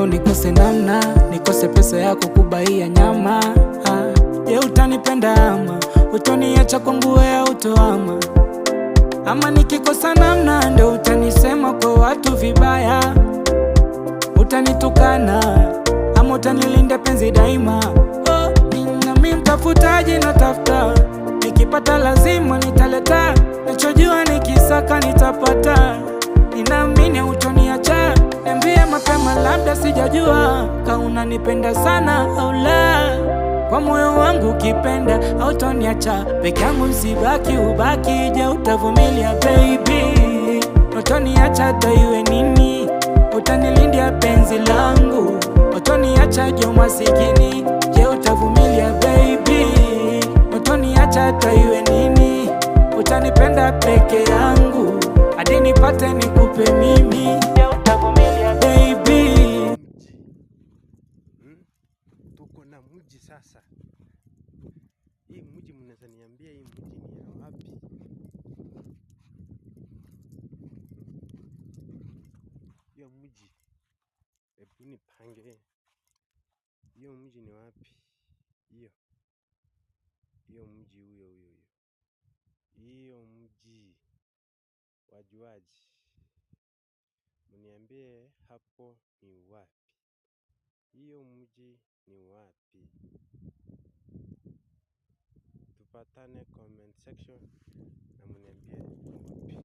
leo nikose namna, nikose pesa yako kubaia nyama. Je, utanipenda ama utaniacha kwangu wewe utoama? Ama nikikosa namna ndio utanisema kwa watu vibaya? Utanitukana ama utanilinda penzi daima? Mimi mtafutaji natafuta, nikipata lazima nitaleta, nachojua nikisaka nitapata. Ninaamini utoniacha, niambie mapema labda sijajua kama unanipenda sana au la. Kwa moyo wangu ukipenda hautoniacha peke yangu, sibaki ubaki. Je, utavumilia baby? Utoniacha iwe nini? Utanilindia penzi langu? Utoniacha je masikini? Je, utavumilia baby? Utoniacha iwe nini? Utanipenda peke yangu hadi nipate nikupe mimi? Je, utavumilia baby? Tuko na mji sasa. Hii mji mnaweza niambia hii mji ni ya wapi? Hiyo mji, hebu nipange. Hiyo mji ni wapi? Hiyo mji huyo. Hiyo mji wajuaji, mniambie hapo ni wapi? Hiyo mji ni wapi? Tupatane comment section na mniambie wapi.